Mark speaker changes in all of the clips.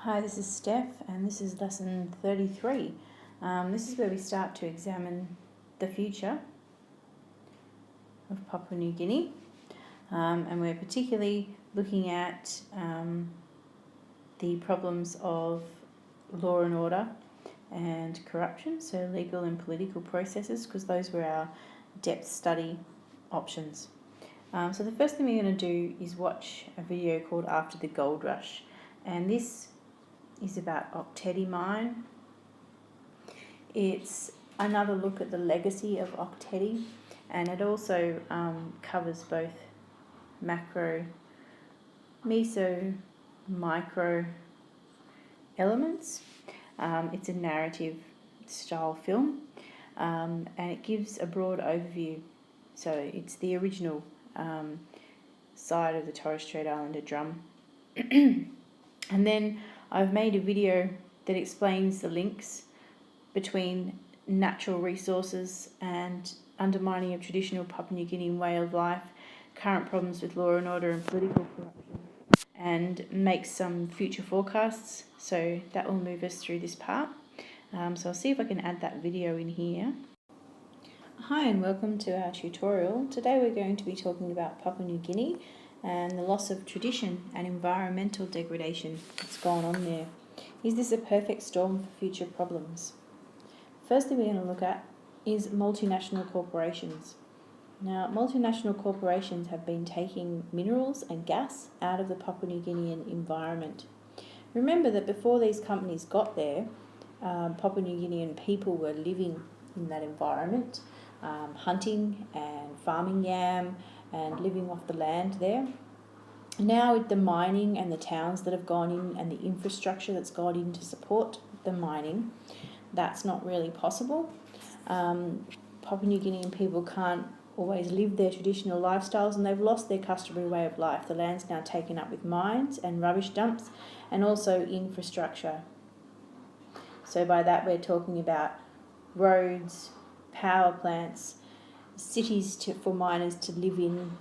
Speaker 1: Hi, this is Steph, and this is lesson 33. This is where we start to examine the future of Papua New Guinea, and we're particularly looking at the problems of law and order and corruption, so legal and political processes, because those were our depth study options. So the first thing we're going to do is watch a video called After the Gold Rush, and this is about Ok Tedi Mine. It's another look at the legacy of Ok Tedi, and it also covers both macro, meso, micro elements. It's a narrative style film, and it gives a broad overview. So it's the original side of the Torres Strait Islander drum. And then I've made a video that explains the links between natural resources and undermining of traditional Papua New Guinean way of life, current problems with law and order and political corruption, and makes some future forecasts. So that will move us through this part. So I'll see if I can add that video in here. Hi and welcome to our tutorial. Today we're going to be talking about Papua New Guinea and the loss of tradition and environmental degradation that's gone on there. Is this a perfect storm for future problems? First thing we're going to look at is multinational corporations. Now, multinational corporations have been taking minerals and gas out of the Papua New Guinean environment. Remember that before these companies got there, Papua New Guinean people were living in that environment, hunting and farming yam and living off the land there. Now with the mining and the towns that have gone in and the infrastructure that's gone in to support the mining, that's not really possible. Papua New Guinean people can't always live their traditional lifestyles, and they've lost their customary way of life. The land's now taken up with mines and rubbish dumps and also infrastructure. So by that we're talking about roads, power plants, cities for miners to live in,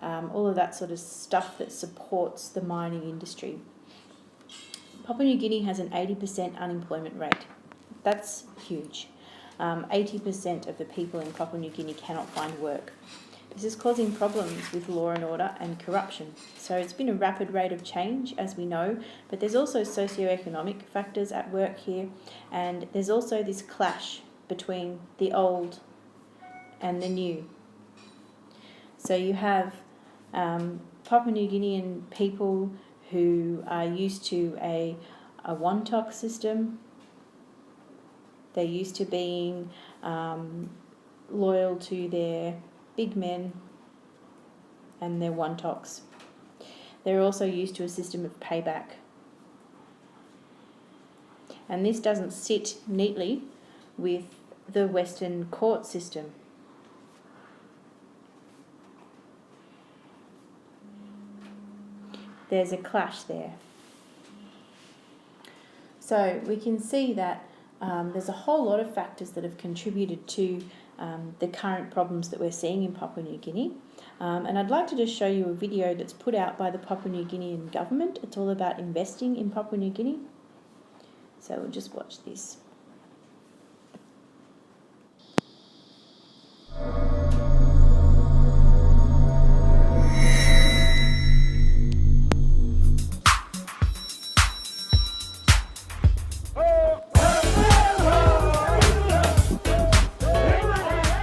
Speaker 1: all of that sort of stuff that supports the mining industry. Papua New Guinea has an 80% unemployment rate. That's huge. 80% of the people in Papua New Guinea cannot find work. This is causing problems with law and order and corruption. So it's been a rapid rate of change, as we know, but there's also socioeconomic factors at work here, and there's also this clash between the old and the new. So you have Papua New Guinean people who are used to a Wontok system. They're used to being loyal to their big men and their Wontoks. They're also used to a system of payback. And this doesn't sit neatly with the Western court system. There's a clash there. So we can see that there's a whole lot of factors that have contributed to the current problems that we're seeing in Papua New Guinea. And I'd like to just show you a video that's put out by the Papua New Guinean government. It's all about investing in Papua New Guinea. So we'll just watch this.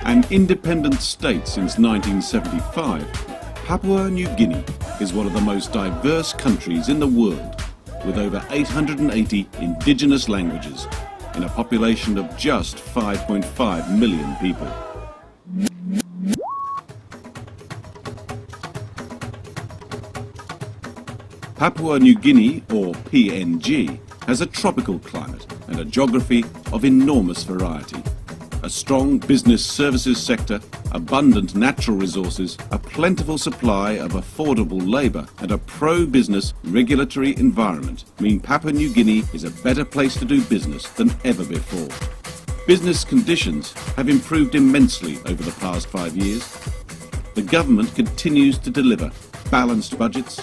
Speaker 2: An independent state since 1975, Papua New Guinea is one of the most diverse countries in the world, with over 880 indigenous languages in a population of just 5.5 million people. Papua New Guinea, or PNG, has a tropical climate and a geography of enormous variety. A strong business services sector, abundant natural resources, a plentiful supply of affordable labour and a pro-business regulatory environment mean Papua New Guinea is a better place to do business than ever before. Business conditions have improved immensely over the past 5 years. The government continues to deliver balanced budgets,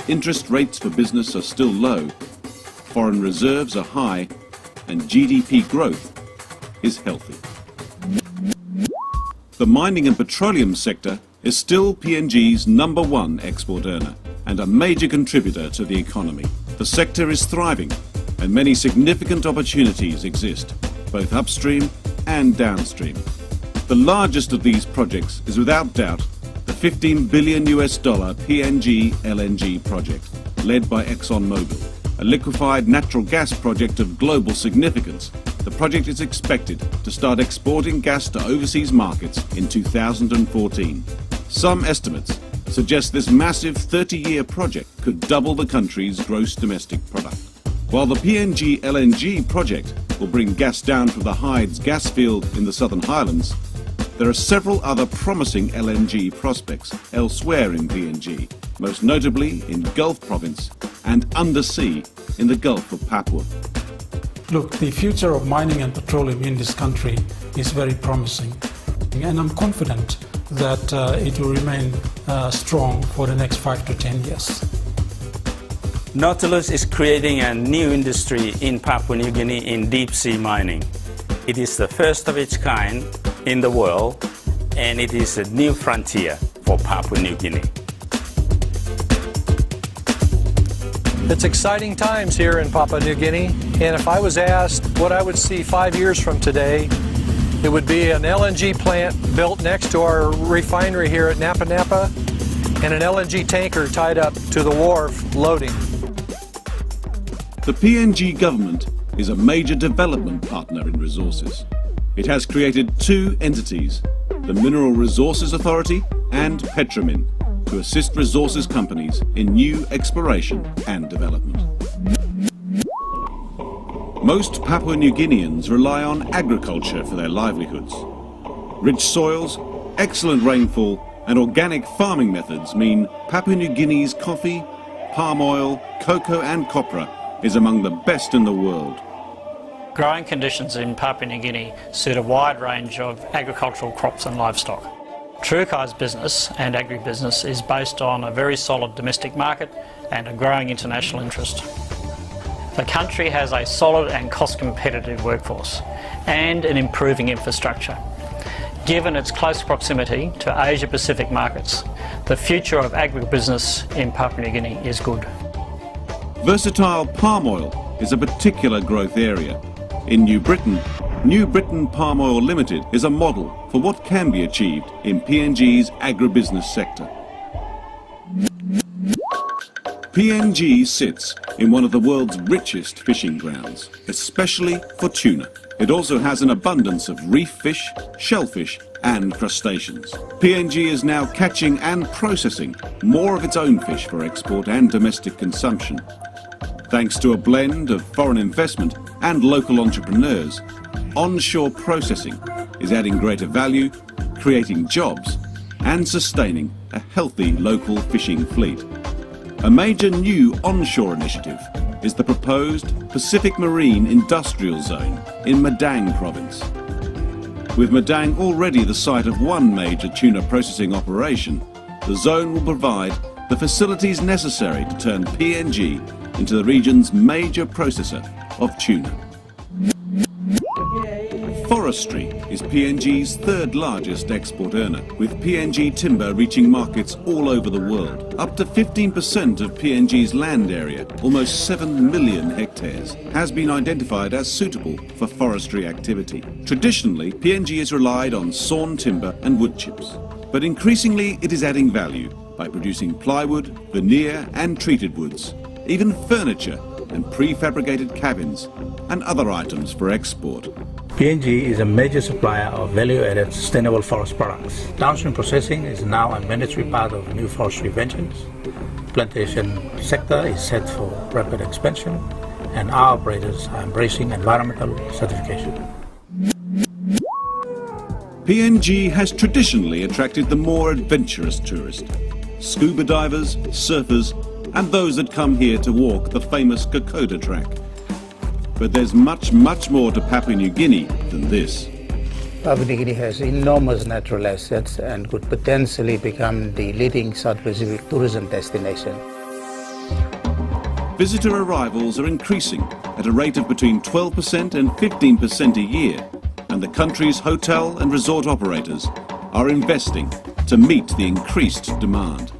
Speaker 2: interest rates for business are still low, foreign reserves are high and GDP growth is healthy. The mining and petroleum sector is still PNG's #1 export earner and a major contributor to the economy. The sector is thriving and many significant opportunities exist, both upstream and downstream. The largest of these projects is without doubt the $15 billion PNG LNG project, led by ExxonMobil, a liquefied natural gas project of global significance. The project is expected to start exporting gas to overseas markets in 2014. Some estimates suggest this massive 30-year project could double the country's gross domestic product. While the PNG LNG project will bring gas down from the Hides gas field in the Southern Highlands, there are several other promising LNG prospects elsewhere in PNG, most notably in Gulf Province and undersea in the Gulf of Papua.
Speaker 3: Look, the future of mining and petroleum in this country is very promising, and I'm confident that it will remain strong for the next 5 to 10 years.
Speaker 4: Nautilus is creating a new industry in Papua New Guinea in deep sea mining. It is the first of its kind in the world, and it is a new frontier for Papua New Guinea.
Speaker 5: It's exciting times here in Papua New Guinea, and if I was asked what I would see 5 years from today, it would be an LNG plant built next to our refinery here at Napa Napa and an LNG tanker tied up to the wharf loading.
Speaker 2: The PNG government is a major development partner in resources. It has created 2 entities, the Mineral Resources Authority and Petromin, to assist resources companies in new exploration and development. Most Papua New Guineans rely on agriculture for their livelihoods. Rich soils, excellent rainfall and organic farming methods mean Papua New Guinea's coffee, palm oil, cocoa and copra is among the best in the world.
Speaker 6: Growing conditions in Papua New Guinea suit a wide range of agricultural crops and livestock. Trukai's business and agribusiness is based on a very solid domestic market and a growing international interest. The country has a solid and cost-competitive workforce and an improving infrastructure. Given its close proximity to Asia-Pacific markets, the future of agribusiness in Papua New Guinea is good.
Speaker 2: Versatile palm oil is a particular growth area. In New Britain Palm Oil Limited is a model for what can be achieved in PNG's agribusiness sector. PNG sits in one of the world's richest fishing grounds, especially for tuna. It also has an abundance of reef fish, shellfish and crustaceans. PNG is now catching and processing more of its own fish for export and domestic consumption. Thanks to a blend of foreign investment and local entrepreneurs, onshore processing is adding greater value, creating jobs and sustaining a healthy local fishing fleet. A major new onshore initiative is the proposed Pacific Marine Industrial Zone in Madang Province. With Madang already the site of one major tuna processing operation, the zone will provide the facilities necessary to turn PNG into the region's major processor of tuna. Forestry is PNG's 3rd largest export earner, with PNG timber reaching markets all over the world. Up to 15% of PNG's land area, almost 7 million hectares, has been identified as suitable for forestry activity. Traditionally, PNG has relied on sawn timber and wood chips, but increasingly it is adding value by producing plywood, veneer and treated woods, even furniture and prefabricated cabins and other items for export.
Speaker 7: PNG is a major supplier of value-added sustainable forest products. Downstream processing is now a mandatory part of new forestry ventures. Plantation sector is set for rapid expansion, and our operators are embracing environmental certification.
Speaker 2: PNG has traditionally attracted the more adventurous tourist, scuba divers, surfers and those that come here to walk the famous Kokoda track. But there's much more to Papua New Guinea than this.
Speaker 8: Papua New Guinea has enormous natural assets and could potentially become the leading South Pacific tourism destination.
Speaker 2: Visitor arrivals are increasing at a rate of between 12% and 15% a year, and the country's hotel and resort operators are investing to meet the increased demand.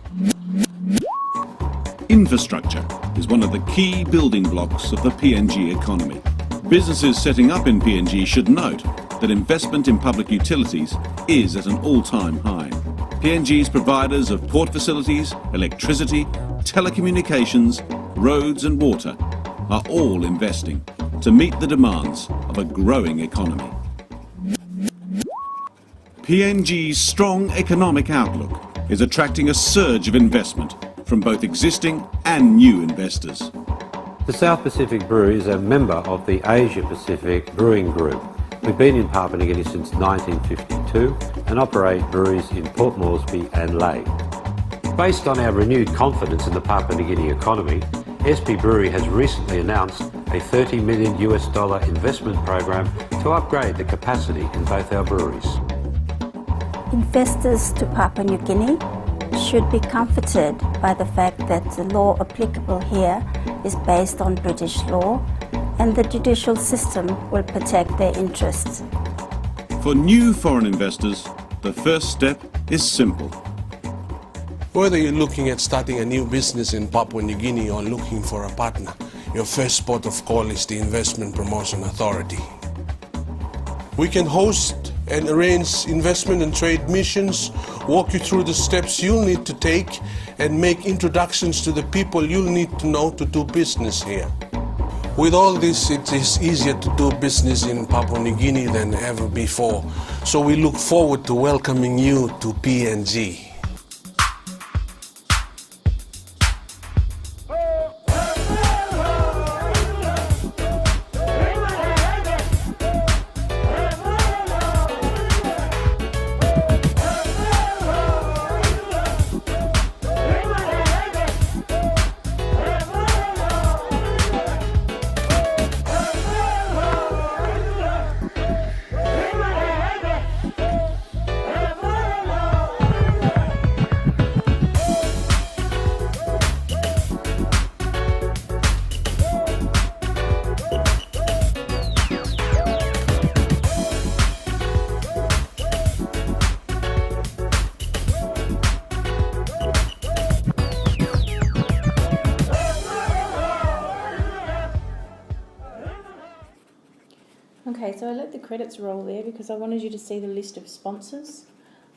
Speaker 2: Infrastructure is one of the key building blocks of the PNG economy. Businesses setting up in PNG should note that investment in public utilities is at an all-time high. PNG's providers of port facilities, electricity, telecommunications, roads and water are all investing to meet the demands of a growing economy. PNG's strong economic outlook is attracting a surge of investment from both existing and new investors.
Speaker 9: The South Pacific Brewery is a member of the Asia Pacific Brewing Group. We've been in Papua New Guinea since 1952 and operate breweries in Port Moresby and Lae. Based on our renewed confidence in the Papua New Guinea economy, SP Brewery has recently announced a $30 million investment program to upgrade the capacity in both our breweries.
Speaker 10: Investors to Papua New Guinea should be comforted by the fact that the law applicable here is based on British law and the judicial system will protect their interests.
Speaker 2: For new foreign investors, the first step is simple.
Speaker 11: Whether you're looking at starting a new business in Papua New Guinea or looking for a partner, your first port of call is the Investment Promotion Authority. We can host and arrange investment and trade missions, walk you through the steps you'll need to take, and make introductions to the people you'll need to know to do business here. With all this, it is easier to do business in Papua New Guinea than ever before, so we look forward to welcoming you to PNG.
Speaker 1: Okay, so I let the credits roll there because I wanted you to see the list of sponsors,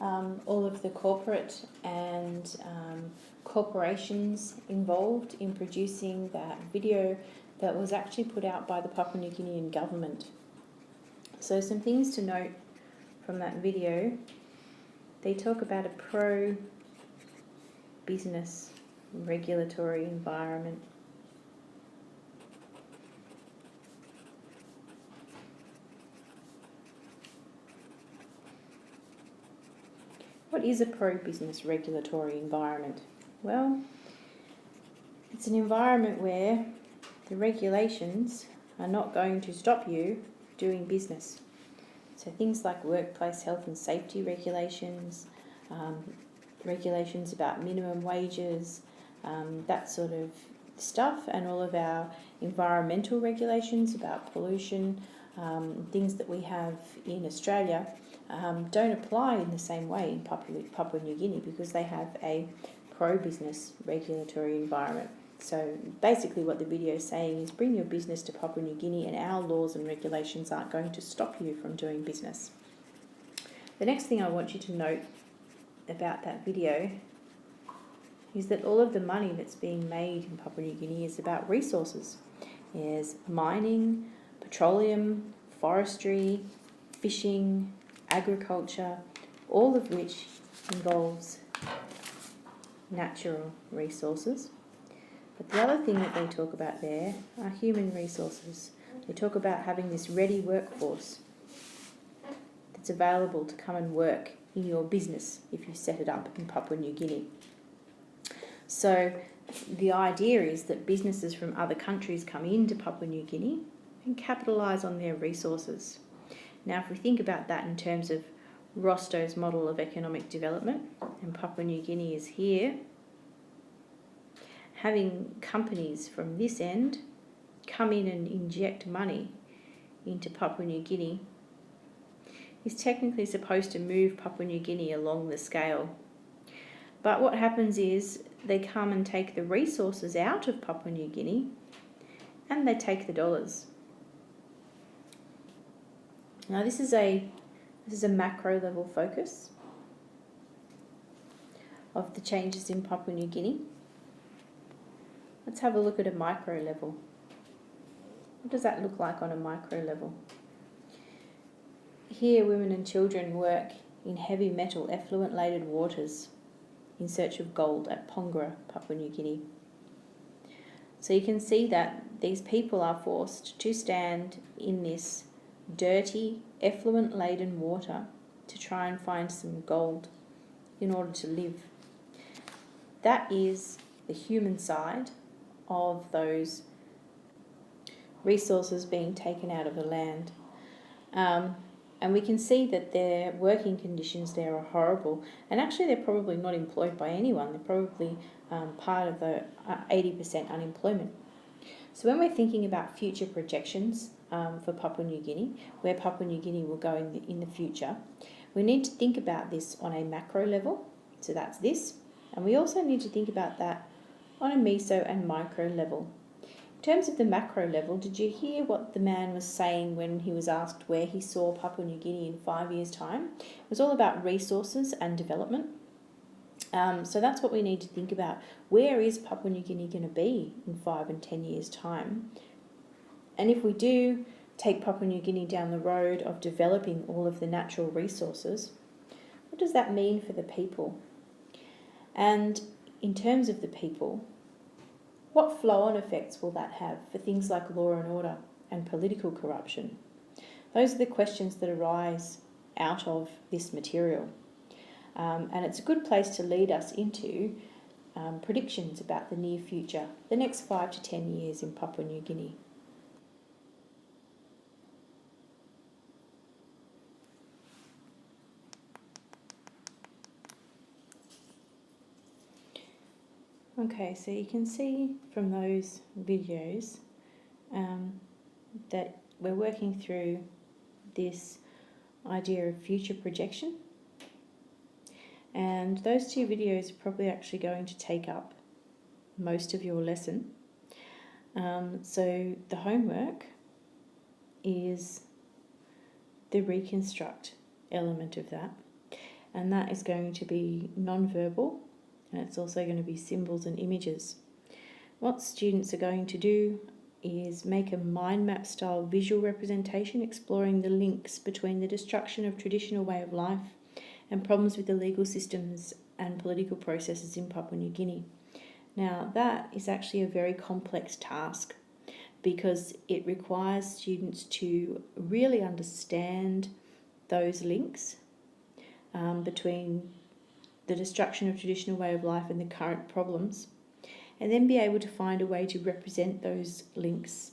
Speaker 1: all of the corporate and corporations involved in producing that video that was actually put out by the Papua New Guinean government. So some things to note from that video. They talk about a pro-business regulatory environment. What is a pro-business regulatory environment? Well, it's an environment where the regulations are not going to stop you doing business. So things like workplace health and safety regulations, regulations about minimum wages, that sort of stuff, and all of our environmental regulations about pollution, things that we have in Australia, don't apply in the same way in Papua New Guinea because they have a pro-business regulatory environment. So basically what the video is saying is bring your business to Papua New Guinea and our laws and regulations aren't going to stop you from doing business. The next thing I want you to note about that video is that all of the money that's being made in Papua New Guinea is about resources. There's mining, petroleum, forestry, fishing, agriculture, all of which involves natural resources. But the other thing that they talk about there are human resources. They talk about having this ready workforce that's available to come and work in your business if you set it up in Papua New Guinea. So the idea is that businesses from other countries come into Papua New Guinea and capitalise on their resources. Now, if we think about that in terms of Rosto's model of economic development, and Papua New Guinea is here, having companies from this end come in and inject money into Papua New Guinea is technically supposed to move Papua New Guinea along the scale. But what happens is they come and take the resources out of Papua New Guinea and they take the dollars. Now this is a macro level focus of the changes in Papua New Guinea. Let's have a look at a micro level. What does that look like on a micro level? Here, women and children work in heavy metal effluent-laden waters in search of gold at Pongra, Papua New Guinea. So you can see that these people are forced to stand in this dirty, effluent-laden water to try and find some gold in order to live. That is the human side of those resources being taken out of the land. And we can see that their working conditions there are horrible. And actually they're probably not employed by anyone. They're probably part of the 80% unemployment. So when we're thinking about future projections for Papua New Guinea, where Papua New Guinea will go in the future, we need to think about this on a macro level. So that's this. And we also need to think about that on a meso and micro level. In terms of the macro level, did you hear what the man was saying when he was asked where he saw Papua New Guinea in 5 years' time? It was all about resources and development. So that's what we need to think about. Where is Papua New Guinea going to be in 5 and 10 years' time? And if we do take Papua New Guinea down the road of developing all of the natural resources, what does that mean for the people? And in terms of the people, what flow-on effects will that have for things like law and order and political corruption? Those are the questions that arise out of this material. And it's a good place to lead us into predictions about the near future, the next 5 to 10 years in Papua New Guinea. Okay, so you can see from those videos that we're working through this idea of future projection, and those two videos are probably actually going to take up most of your lesson. So the homework is the reconstruct element of that, and that is going to be non-verbal. And it's also going to be symbols and images. What students are going to do is make a mind map style visual representation exploring the links between the destruction of traditional way of life and problems with the legal systems and political processes in Papua New Guinea. Now that is actually a very complex task because it requires students to really understand those links between the destruction of traditional way of life and the current problems, and then be able to find a way to represent those links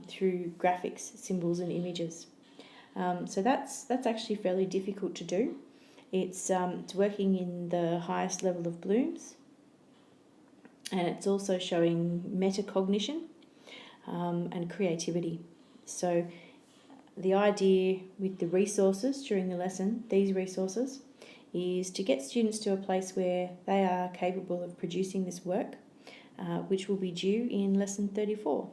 Speaker 1: through graphics, symbols and images. So that's actually fairly difficult to do. It's working in the highest level of Bloom's, and it's also showing metacognition and creativity. So the idea with the resources during the lesson, these resources, is to get students to a place where they are capable of producing this work, which will be due in lesson 34.